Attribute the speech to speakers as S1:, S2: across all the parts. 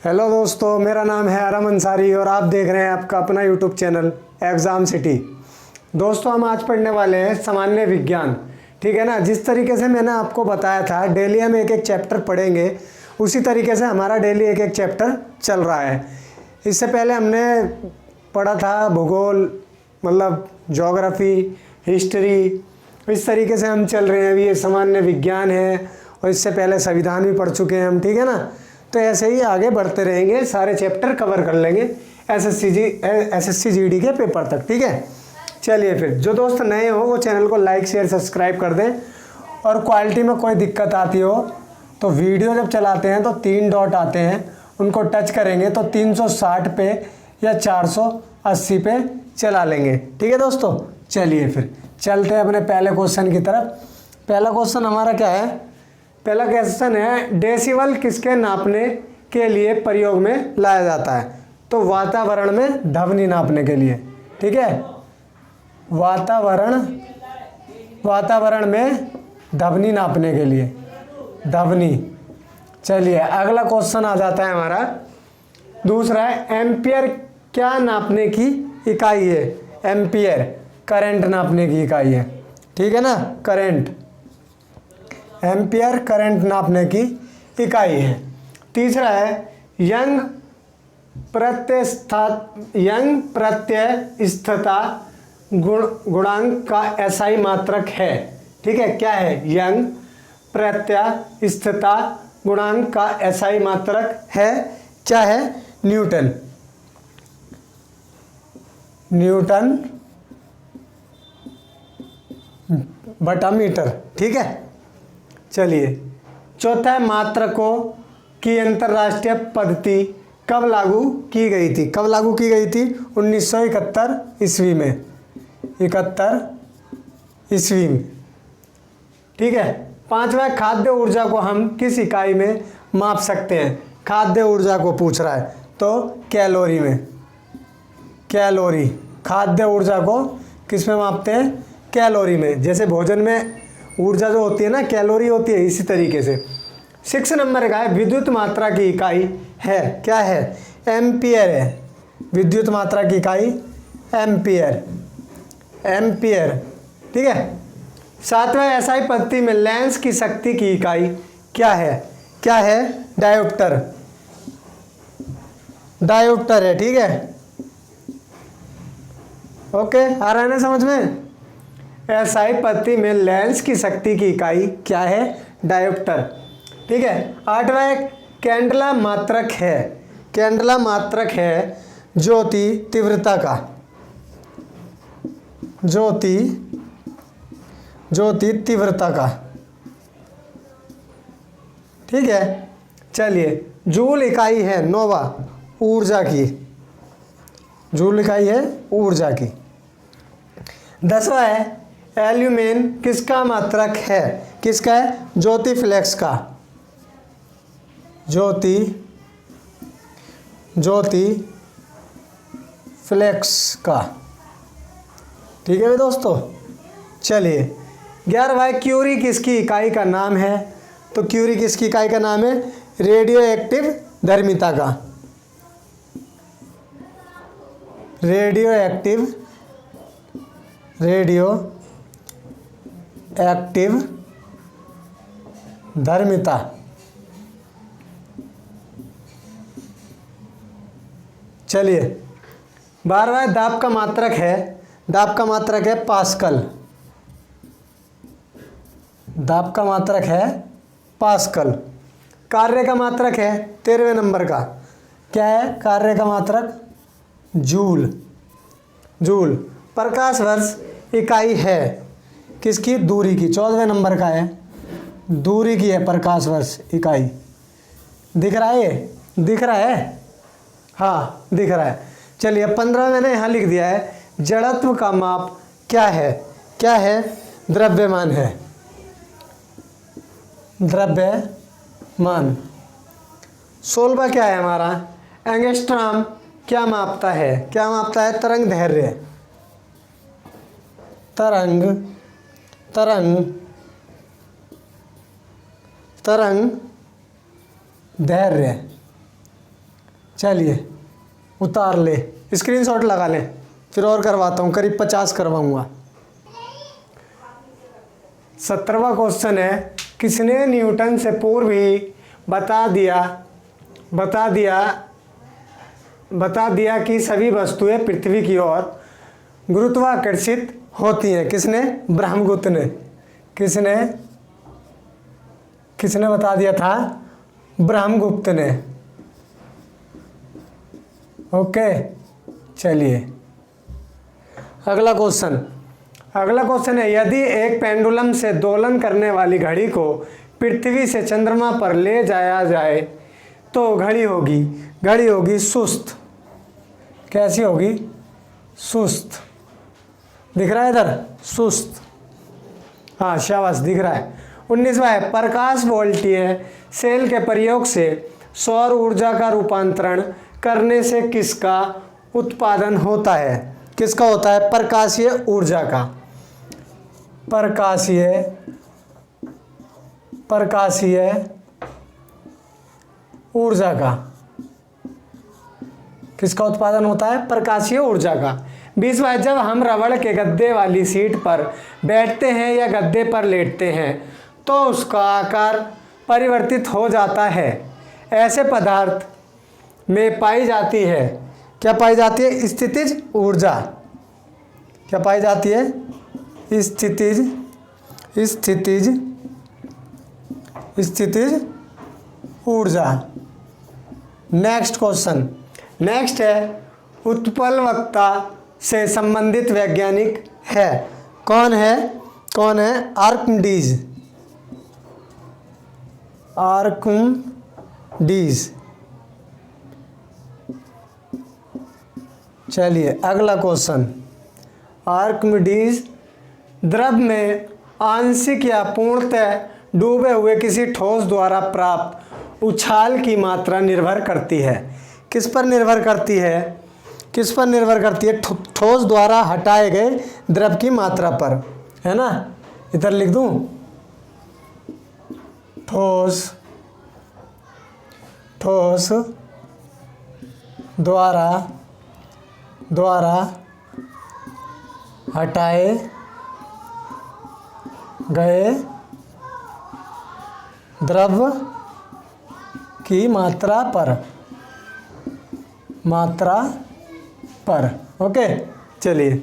S1: Hello दोस्तों, मेरा नाम है आरम अंसारी और आप देख रहे हैं आपका अपना यूट्यूब चैनल एग्ज़ाम सिटी। दोस्तों, हम आज पढ़ने वाले हैं सामान्य विज्ञान। ठीक है ना। जिस तरीके से मैंने आपको बताया था डेली हम एक एक चैप्टर पढ़ेंगे, उसी तरीके से हमारा डेली एक एक चैप्टर चल रहा है। इससे पहले हमने पढ़ा था भूगोल, मतलब ज्योग्राफी, हिस्ट्री। इस तरीके से हम चल रहे हैं। अभी ये सामान्य विज्ञान है और इससे पहले संविधान भी पढ़ चुके हैं हम। ठीक है ना। तो ऐसे ही आगे बढ़ते रहेंगे, सारे चैप्टर कवर कर लेंगे एसएससी जीडी के पेपर तक। ठीक है। चलिए फिर, जो दोस्त नए हो वो चैनल को लाइक शेयर सब्सक्राइब कर दें। और क्वालिटी में कोई दिक्कत आती हो तो वीडियो जब चलाते हैं तो 3 डॉट आते हैं, उनको टच करेंगे तो 360 पे या 480 पे चला लेंगे। ठीक है दोस्तों। चलिए फिर चलते हैं अपने पहले क्वेश्चन की तरफ। पहला क्वेश्चन हमारा क्या है? पहला क्वेश्चन है, डेसिबल किसके नापने के लिए प्रयोग में लाया जाता है? तो वातावरण में ध्वनि नापने के लिए। ठीक है। वातावरण में ध्वनि नापने के लिए, ध्वनि। चलिए अगला क्वेश्चन आ जाता है हमारा। दूसरा है, एम्पियर क्या नापने की इकाई है? एम्पियर करंट नापने की इकाई है। ठीक है ना। करंट, एम्पियर करंट नापने की इकाई है। तीसरा है, यंग प्रत्यस्थता गुणांक का एसआई मात्रक है। ठीक है। क्या है? यंग प्रत्यस्थता गुणांक का एसआई मात्रक है। क्या है? न्यूटन बटा मीटर। ठीक है। चलिए चौथा है, मात्रकों की अंतर्राष्ट्रीय पद्धति कब लागू की गई थी? कब लागू की गई थी? 1971 ईस्वी में। 71 ईस्वी में। ठीक है। पांचवा, खाद्य ऊर्जा को हम किस इकाई में माप सकते हैं? खाद्य ऊर्जा को पूछ रहा है तो कैलोरी में। कैलोरी, खाद्य ऊर्जा को किस में मापते हैं? कैलोरी में। जैसे भोजन में ऊर्जा जो होती है ना, कैलोरी होती है, इसी तरीके से। 6 नंबर का है, विद्युत मात्रा की इकाई है। क्या है? एम्पियर है। विद्युत मात्रा की इकाई एम्पियर। ठीक है। 7वां, एसआई पद्धति में लेंस की शक्ति की इकाई क्या है? क्या है? डायोप्टर है। ठीक है। ओके, आ रहा है ना समझ में? एसआई पद्धति में लेंस की शक्ति की इकाई क्या है? डायोप्टर। ठीक है। 8वां, एक कैंडला मात्रक है। कैंडला मात्रक है ज्योति तीव्रता का। ज्योति तीव्रता का। ठीक है। चलिए, जूल इकाई है नोवा, ऊर्जा की। जूल इकाई है ऊर्जा की। 10वां है, एल्यूमेन किसका मात्रक है? किसका है? ज्योति फ्लेक्स का। ज्योति फ्लेक्स का। ठीक है भाई दोस्तों। चलिए 11वां, क्यूरी किसकी इकाई का नाम है? तो क्यूरी किसकी इकाई का नाम है? रेडियो एक्टिव धर्मिता का। रेडियो एक्टिव धर्मिता। चलिए 12वां, दाब का मात्रक है। दाब का मात्रक है पास्कल। दाब का मात्रक है पास्कल। कार्य का मात्रक है 13वें नंबर का। क्या है कार्य का मात्रक? जूल। प्रकाश वर्ष इकाई है किसकी? दूरी की। 14वें नंबर का है, दूरी की है प्रकाश वर्ष इकाई। दिख रहा है? ये दिख रहा है? हाँ दिख रहा है। चलिए 15 मैंने यहाँ लिख दिया है, जड़त्व का माप क्या है? क्या है? द्रव्यमान है। द्रव्यमान। 16वां क्या है हमारा? एंगस्ट्रॉम क्या मापता है? क्या मापता है? तरंग दैर्ध्य। तरंग दैर्ध्य। चलिए उतार ले, स्क्रीनशॉट लगा लें, फिर और करवाता हूँ, करीब 50 करवाऊँगा। 17वां क्वेश्चन है, किसने न्यूटन से पूर्व ही बता दिया कि सभी वस्तुएं पृथ्वी की ओर गुरुत्वाकर्षित होती हैं? किसने? ब्रह्मगुप्त ने। किसने बता दिया था? ब्रह्मगुप्त ने। ओके, चलिए अगला क्वेश्चन है, यदि एक पेंडुलम से दोलन करने वाली घड़ी को पृथ्वी से चंद्रमा पर ले जाया जाए तो घड़ी होगी सुस्त। कैसी होगी? सुस्त। दिख रहा है इधर? सुस्त। हाँ शाबाश, दिख रहा है। 19वां है, प्रकाश वोल्टीय सेल के प्रयोग से सौर ऊर्जा का रूपांतरण करने से किसका उत्पादन होता है? किसका होता है? प्रकाशीय ऊर्जा का। प्रकाशीय ऊर्जा का किसका उत्पादन होता है? प्रकाशीय ऊर्जा का। 20वां है, जब हम रबड़ के गद्दे वाली सीट पर बैठते हैं या गद्दे पर लेटते हैं तो उसका आकार परिवर्तित हो जाता है। ऐसे पदार्थ में पाई जाती है, क्या पाई जाती है? स्थितिज ऊर्जा। क्या पाई जाती है? स्थितिज ऊर्जा। नेक्स्ट है, उत्पलवक्ता से संबंधित वैज्ञानिक है। कौन है? आर्किमिडीज। चलिए अगला क्वेश्चन, आर्किमिडीज द्रव में आंशिक या पूर्णतः डूबे हुए किसी ठोस द्वारा प्राप्त उछाल की मात्रा निर्भर करती है। किस पर निर्भर करती है? ठोस द्वारा हटाए गए द्रव की मात्रा पर, है ना? इधर लिख दूं, ठोस द्वारा हटाए गए द्रव की मात्रा पर। ओके, चलिए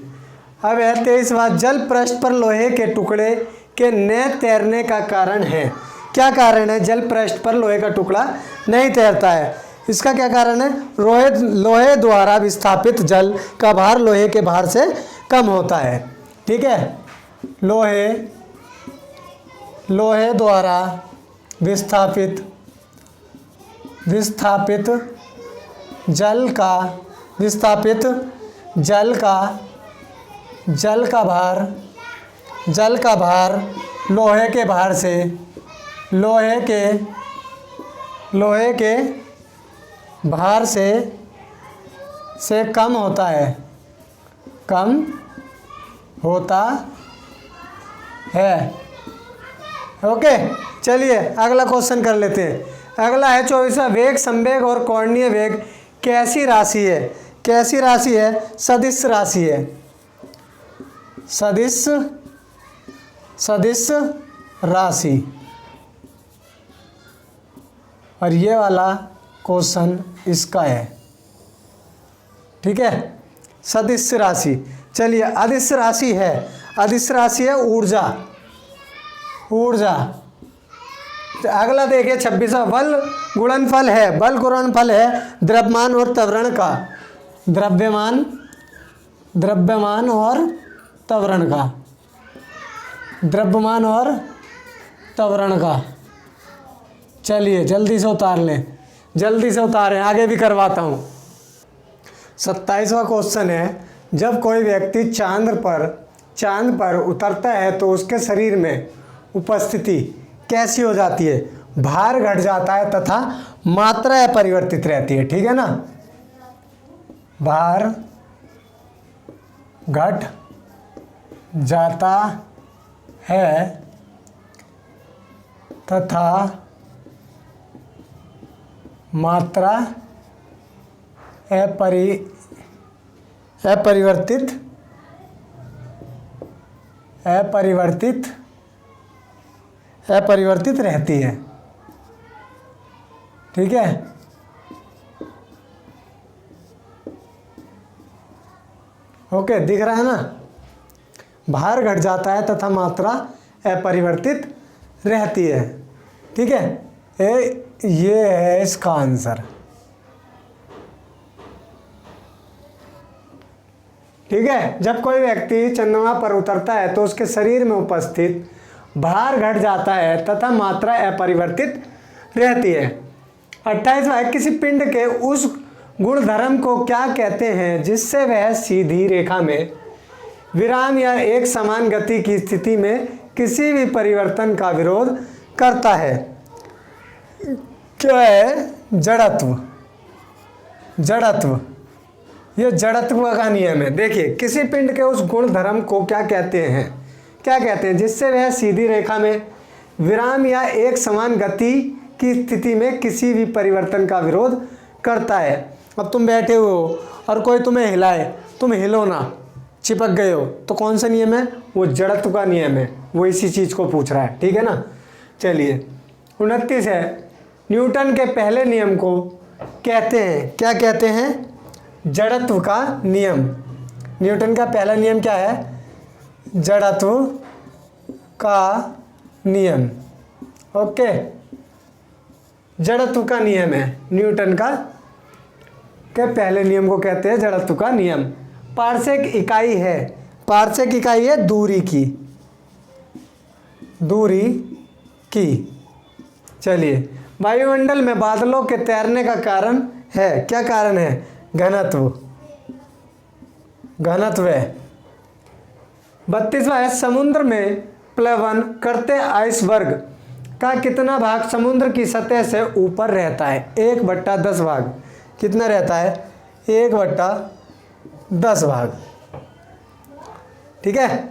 S1: अब है 23वां, जल पृष्ठ पर लोहे के टुकड़े के न तैरने का कारण है। क्या कारण है? जल पृष्ठ पर लोहे का टुकड़ा नहीं तैरता है। इसका क्या कारण है? लोहे द्वारा विस्थापित जल का भार लोहे के भार से कम होता है। ठीक है, लोहे द्वारा विस्थापित जल का भार लोहे के भार से कम होता है। ओके, चलिए अगला क्वेश्चन कर लेते हैं। अगला है 24वां, वेग, संवेग और कोणीय वेग कैसी राशि है? सदिश राशि है। सदिश राशि। और ये वाला क्वेश्चन इसका है। ठीक है, सदिश राशि। चलिए अदिश राशि है ऊर्जा। तो अगला देखिए 26वां, बल गुणनफल है द्रव्यमान और त्वरण का। द्रव्यमान और त्वरण का। चलिए जल्दी से उतारें, आगे भी करवाता हूँ। 27वां क्वेश्चन है, जब कोई व्यक्ति चांद पर उतरता है तो उसके शरीर में उपस्थिति कैसी हो जाती है? भार घट जाता है तथा मात्रा परिवर्तित रहती है। ठीक है ना? भार घट जाता है तथा मात्रा अपरिवर्तित अपरिवर्तित अपरिवर्तित रहती है। ठीक है, ओके, दिख रहा है ना। भार घट जाता है तथा मात्रा अपरिवर्तित रहती है। ठीक है, ये है इसका आंसर। ठीक है, जब कोई व्यक्ति चंद्रमा पर उतरता है तो उसके शरीर में उपस्थित भार घट जाता है तथा मात्रा अपरिवर्तित रहती है। 28वां है, किसी पिंड के उस गुणधर्म को क्या कहते हैं जिससे वह सीधी रेखा में विराम या एक समान गति की स्थिति में किसी भी परिवर्तन का विरोध करता है। क्या है? जड़त्व। जड़त्व, ये जड़त्व का नियम है। देखिए, किसी पिंड के उस गुण धर्म को क्या कहते हैं जिससे वह सीधी रेखा में विराम या एक समान गति की स्थिति में किसी भी परिवर्तन का विरोध करता है। अब तुम बैठे हो और कोई तुम्हें हिलाए, तुम हिलो ना, चिपक गए हो, तो कौन सा नियम है? वो जड़त्व का नियम है। वो इसी चीज़ को पूछ रहा है। ठीक है ना। चलिए, 29 है, न्यूटन के पहले नियम को कहते हैं, क्या कहते हैं? जड़त्व का नियम। न्यूटन का पहला नियम क्या है? जड़त्व का नियम। ओके, जड़त्व का नियम है न्यूटन का के पहले नियम को कहते हैं जड़त्व का नियम। पार्सेक इकाई है, पार्सेक इकाई है दूरी की, दूरी की। चलिए, वायुमंडल में बादलों के तैरने का कारण है, क्या कारण है? घनत्व, घनत्व है। 32वां है, समुद्र में प्लवन करते आइसबर्ग का कितना भाग समुद्र की सतह से ऊपर रहता है? 1/10 भाग। कितना रहता है? 1/10 भाग। ठीक है।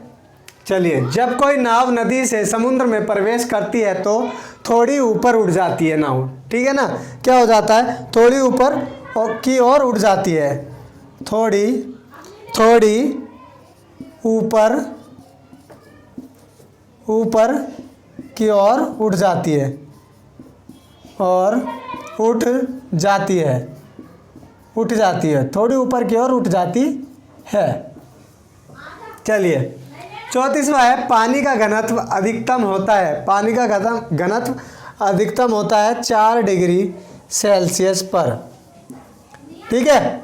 S1: चलिए, जब कोई नाव नदी से समुद्र में प्रवेश करती है तो थोड़ी ऊपर उड़ जाती है नाव। ठीक है ना। क्या हो जाता है? थोड़ी ऊपर की ओर उड़ जाती है, थोड़ी ऊपर की ओर उड़ जाती है और उठ जाती है, थोड़ी ऊपर की ओर उठ जाती है। चलिए, 34वां है, पानी का घनत्व अधिकतम होता है, पानी का घनत्व अधिकतम होता है 4 डिग्री सेल्सियस पर। ठीक है।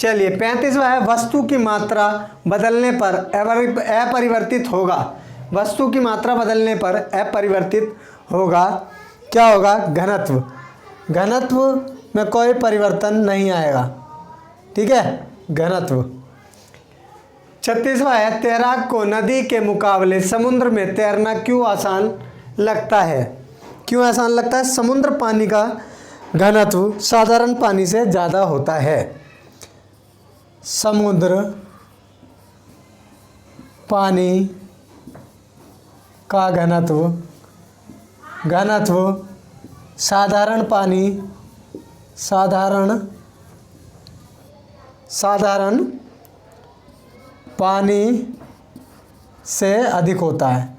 S1: चलिए, 35वां है, वस्तु की मात्रा बदलने पर अपरिवर्तित होगा, वस्तु की मात्रा बदलने पर अपरिवर्तित होगा। क्या होगा? घनत्व, घनत्व में कोई परिवर्तन नहीं आएगा। ठीक है, घनत्व। 36वां है, तैराक को नदी के मुकाबले समुद्र में तैरना क्यों आसान लगता है? क्यों आसान लगता है? समुद्र पानी का घनत्व साधारण पानी से ज़्यादा होता है। समुद्र पानी का घनत्व साधारण पानी से अधिक होता है।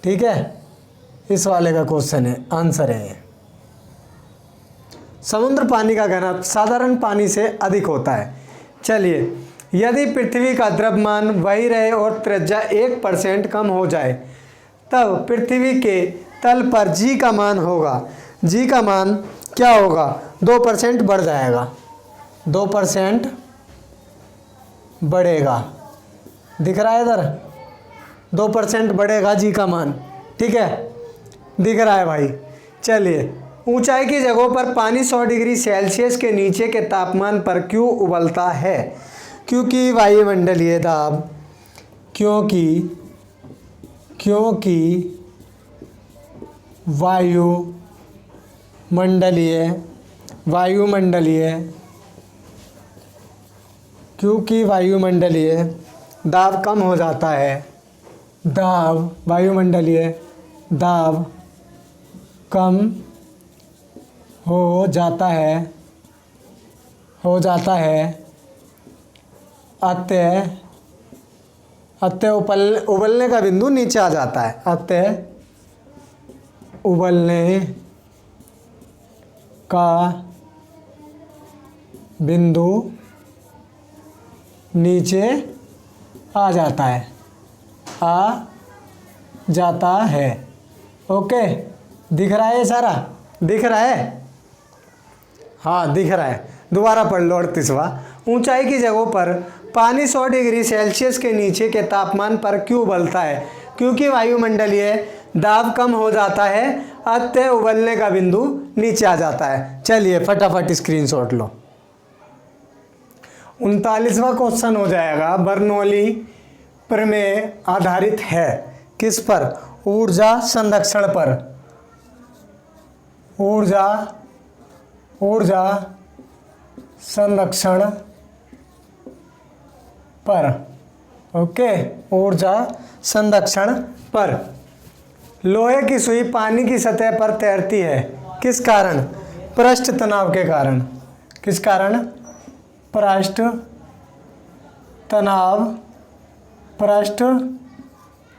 S1: ठीक है, इस वाले का क्वेश्चन है, आंसर है। समुद्र पानी का घनत्व साधारण पानी से अधिक होता है। चलिए, यदि पृथ्वी का द्रव्यमान वही रहे और त्रिज्या 1% कम हो जाए तब पृथ्वी के तल पर जी का मान होगा। जी का मान क्या होगा? 2% बढ़ जाएगा, 2% बढ़ेगा। दिख रहा है इधर? 2% बढ़ेगा जी का मान। ठीक है, दिख रहा है भाई। चलिए, ऊंचाई की जगहों पर पानी 100 डिग्री सेल्सियस के नीचे के तापमान पर क्यों उबलता है? क्योंकि वायुमंडलीय दाब, क्योंकि वायुमंडलीय दाब कम हो जाता है, वायुमंडलीय दाब कम हो जाता है अतः उबलने का बिंदु नीचे आ जाता है। अतः उबलने का बिंदु नीचे आ जाता है। ओके, दिख रहा है ये सारा? दिख रहा है? हाँ दिख रहा है। दोबारा पढ़ लो 38वां। ऊंचाई की जगहों पर पानी 100 डिग्री सेल्सियस के नीचे के तापमान पर क्यों उबलता है? क्योंकि वायुमंडलीय दाब कम हो जाता है, अतः उबलने का बिंदु नीचे आ जाता है। चलिए फटाफट स्क्रीनशॉट लो। 39वां क्वेश्चन हो जाएगा, बर्नौली प्रमेय आधारित है किस पर? ऊर्जा संरक्षण पर। ऊर्जा संरक्षण पर। ओके, ऊर्जा संरक्षण पर। लोहे की सुई पानी की सतह पर तैरती है किस कारण? पृष्ठ तनाव के कारण। किस कारण? पृष्ठ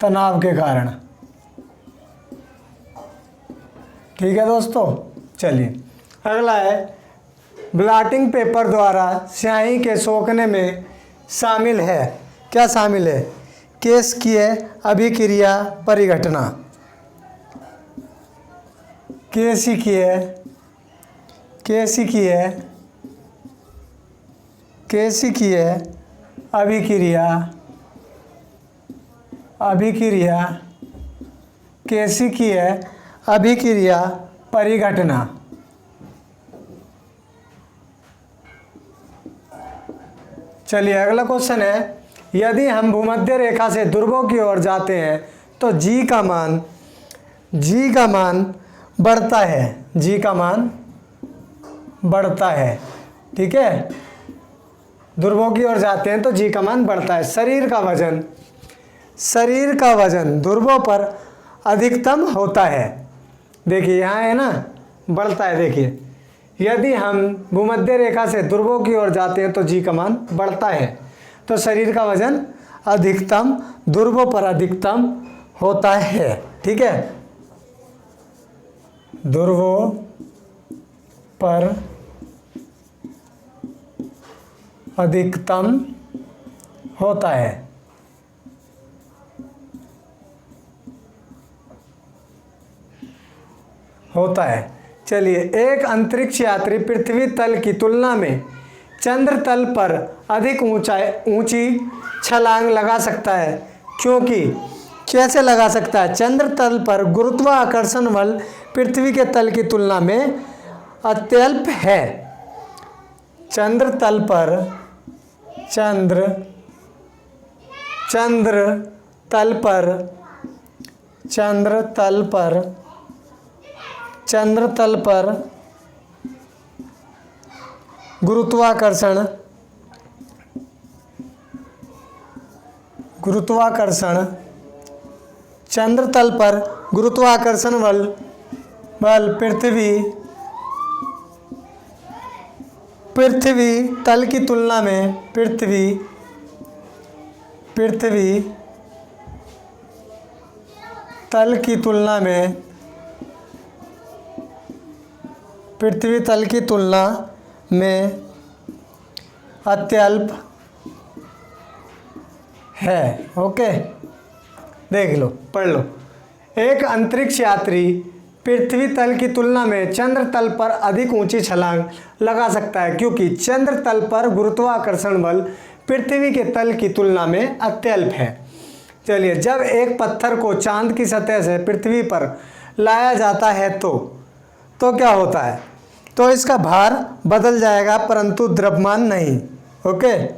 S1: तनाव के कारण। ठीक है दोस्तों, चलिए अगला है, ब्लॉटिंग पेपर द्वारा स्याही के सोखने में शामिल है। क्या शामिल है? केशिकीय अभिक्रिया परिघटना। केशिकीय अभिक्रिया केशिकीय अभिक्रिया परिघटना। चलिए अगला क्वेश्चन है, यदि हम भूमध्य रेखा से ध्रुवों की ओर जाते हैं तो जी का मान बढ़ता है। जी का मान बढ़ता है। ठीक है, ध्रुवों की ओर जाते हैं तो जी का मान बढ़ता है। शरीर का वजन ध्रुवों पर अधिकतम होता है। देखिए यहाँ है ना, बढ़ता है। देखिए यदि हम भूमध्य रेखा से ध्रुवों की ओर जाते हैं तो जी का मान बढ़ता है, तो शरीर का वजन अधिकतम ध्रुवों पर अधिकतम होता है। ठीक है, ध्रुवों पर अधिकतम होता है। चलिए, एक अंतरिक्ष यात्री पृथ्वी तल की तुलना में चंद्र तल पर अधिक ऊंची छलांग लगा सकता है क्योंकि? कैसे लगा सकता है? चंद्र तल पर गुरुत्वाकर्षण बल पृथ्वी के तल की तुलना में अत्यल्प है। चंद्र तल पर गुरुत्वाकर्षण चंद्र तल पर गुरुत्वाकर्षण बल पृथ्वी तल की तुलना में पृथ्वी तल की तुलना में अत्यल्प है। ओके, देख लो, पढ़ लो। एक अंतरिक्ष यात्री पृथ्वी तल की तुलना में चंद्र तल पर अधिक ऊंची छलांग लगा सकता है क्योंकि चंद्र तल पर गुरुत्वाकर्षण बल पृथ्वी के तल की तुलना में अत्यल्प है। चलिए, जब एक पत्थर को चांद की सतह से पृथ्वी पर लाया जाता है तो क्या होता है? तो इसका भार बदल जाएगा परंतु द्रव्यमान नहीं। ओके,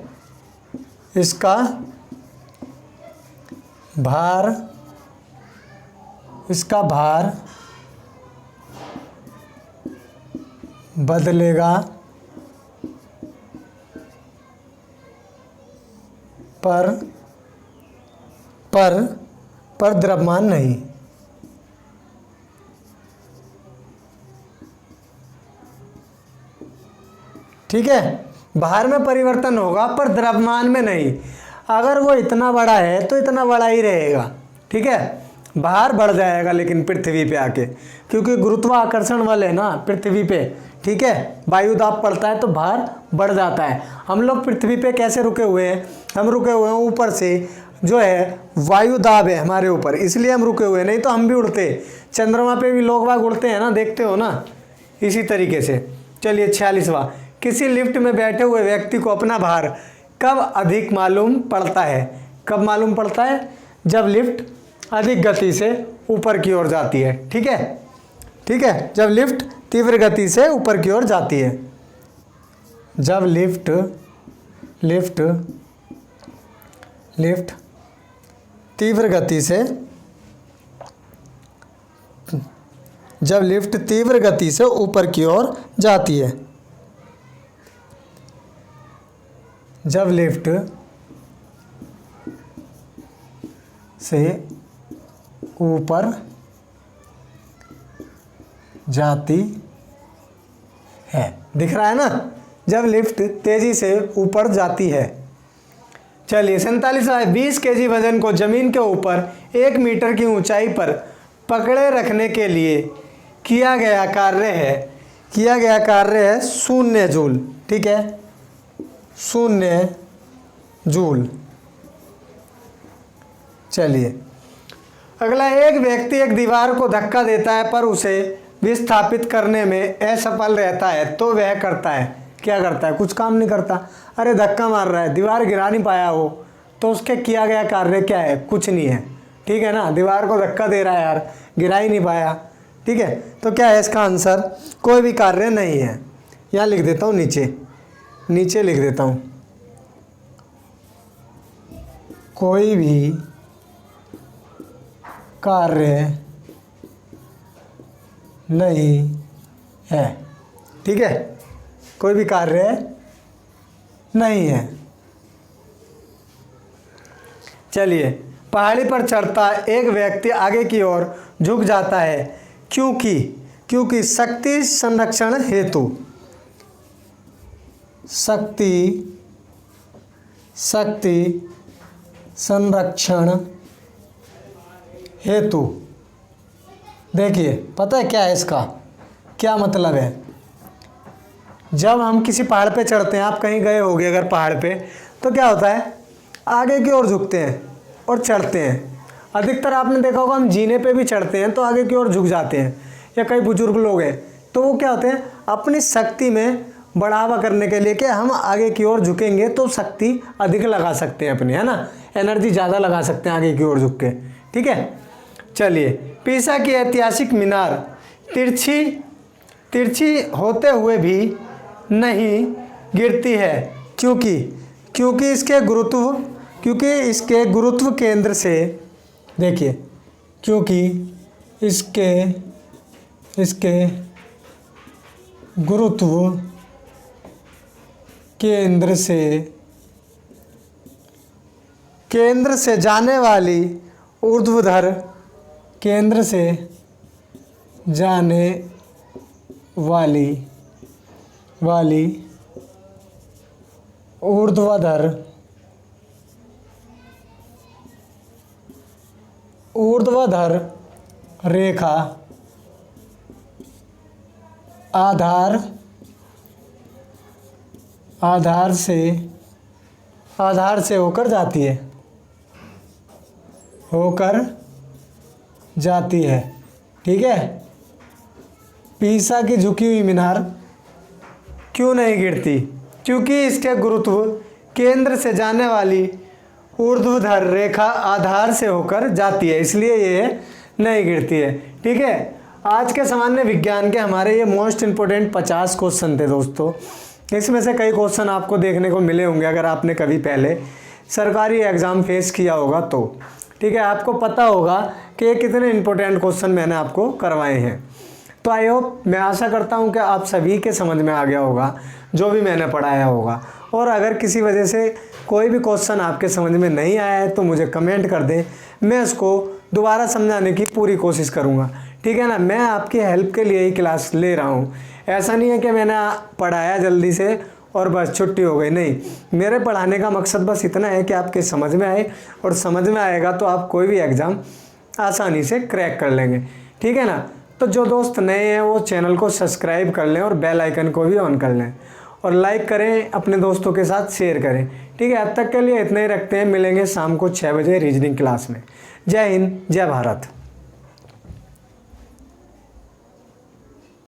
S1: इसका भार बदलेगा पर द्रव्यमान नहीं। ठीक है, भार में परिवर्तन होगा पर द्रव्यमान में नहीं। अगर वो इतना बड़ा है तो इतना बड़ा ही रहेगा, ठीक है, भार बढ़ जाएगा लेकिन पृथ्वी पे आके, क्योंकि गुरुत्वाकर्षण बल है ना पृथ्वी पे, ठीक है, वायु दाब पड़ता है तो भार बढ़ जाता है। हम लोग पृथ्वी पे कैसे रुके हुए हैं, हम रुके हुए हैं ऊपर से, जो है वायु दाब है हमारे ऊपर, इसलिए हम रुके हुए हैं, नहीं तो हम भी उड़ते। चंद्रमा पे भी लोग बाग उड़ते हैं ना, देखते हो ना, इसी तरीके से। चलिए 46वां, किसी लिफ्ट में बैठे हुए व्यक्ति को अपना भार कब अधिक मालूम पड़ता है? कब मालूम पड़ता है? जब लिफ्ट अधिक गति से ऊपर की ओर जाती है, ठीक है, ठीक है, जब लिफ्ट तीव्र गति से ऊपर की ओर जाती है। जब लिफ्ट तीव्र गति से, जब लिफ्ट तीव्र गति से ऊपर की ओर जाती है, जब लिफ्ट से ऊपर जाती है, दिख रहा है ना, जब लिफ्ट तेजी से ऊपर जाती है। चलिए 47वां है, 20 केजी वजन को जमीन के ऊपर 1 मीटर की ऊंचाई पर पकड़े रखने के लिए किया गया कार्य है 0 जूल, ठीक है, 0 जूल। चलिए अगला, एक व्यक्ति एक दीवार को धक्का देता है पर उसे विस्थापित करने में असफल रहता है तो वह करता है, क्या करता है? कुछ काम नहीं करता। अरे धक्का मार रहा है, दीवार गिरा नहीं पाया वो, तो उसके किया गया कार्य क्या है? कुछ नहीं है, ठीक है ना, दीवार को धक्का दे रहा है यार, गिरा ही नहीं पाया, ठीक है, तो क्या है इसका आंसर? कोई भी कार्य नहीं है। यहाँ लिख देता हूँ, नीचे लिख देता हूँ, कोई भी कार्य नहीं है, ठीक है, कोई भी कार्य नहीं है। चलिए, पहाड़ी पर चढ़ता एक व्यक्ति आगे की ओर झुक जाता है क्योंकि शक्ति संरक्षण हेतु, शक्ति संरक्षण हेतु। देखिए, पता है क्या है इसका क्या मतलब है? जब हम किसी पहाड़ पे चढ़ते हैं, आप कहीं गए होगे अगर पहाड़ पे, तो क्या होता है, आगे की ओर झुकते हैं और चढ़ते हैं। अधिकतर आपने देखा होगा, हम जीने पे भी चढ़ते हैं तो आगे की ओर झुक जाते हैं, या कई बुजुर्ग लोग हैं तो वो क्या होते हैं, अपनी शक्ति में बढ़ावा करने के लिए कि हम आगे की ओर झुकेंगे तो शक्ति अधिक लगा सकते हैं अपनी, है ना, एनर्जी ज़्यादा लगा सकते हैं आगे की ओर झुक के, ठीक है। चलिए, पीसा की ऐतिहासिक मीनार तिरछी होते हुए भी नहीं गिरती है क्योंकि इसके गुरुत्व केंद्र से, देखिए, क्योंकि इसके गुरुत्व केंद्र से जाने वाली ऊर्ध्वाधर, केंद्र से जाने वाली ऊर्ध्वाधर रेखा आधार से होकर जाती है, ठीक है। पीसा की झुकी हुई मीनार क्यों नहीं गिरती? क्योंकि इसके गुरुत्व केंद्र से जाने वाली ऊर्ध्वाधर रेखा आधार से होकर जाती है, इसलिए ये नहीं गिरती है, ठीक है। आज के सामान्य विज्ञान के हमारे ये मोस्ट इम्पोर्टेंट 50 क्वेश्चन थे दोस्तों। इसमें से कई क्वेश्चन आपको देखने को मिले होंगे अगर आपने कभी पहले सरकारी एग्ज़ाम फेस किया होगा तो, ठीक है, आपको पता होगा कि ये कितने इम्पोर्टेंट क्वेश्चन मैंने आपको करवाए हैं। तो आई होप, मैं आशा करता हूँ कि आप सभी के समझ में आ गया होगा जो भी मैंने पढ़ाया होगा। और अगर किसी वजह से कोई भी क्वेश्चन आपके समझ में नहीं आया है तो मुझे कमेंट कर दें, मैं उसको दोबारा समझाने की पूरी कोशिश करूँगा, ठीक है ना। मैं आपकी हेल्प के लिए ही क्लास ले रहा हूँ, ऐसा नहीं है कि मैंने पढ़ाया जल्दी से और बस छुट्टी हो गई। नहीं, मेरे पढ़ाने का मकसद बस इतना है कि आपके समझ में आए, और समझ में आएगा तो आप कोई भी एग्ज़ाम आसानी से क्रैक कर लेंगे। ठीक है ना। तो जो दोस्त नए हैं वो चैनल को सब्सक्राइब कर लें और बेल आइकन को भी ऑन कर लें, और लाइक करें, अपने दोस्तों के साथ शेयर करें। ठीक है, अब तक के लिए इतना ही रखते हैं। मिलेंगे शाम को 6 बजे रीजनिंग क्लास में। जय हिंद, जय भारत।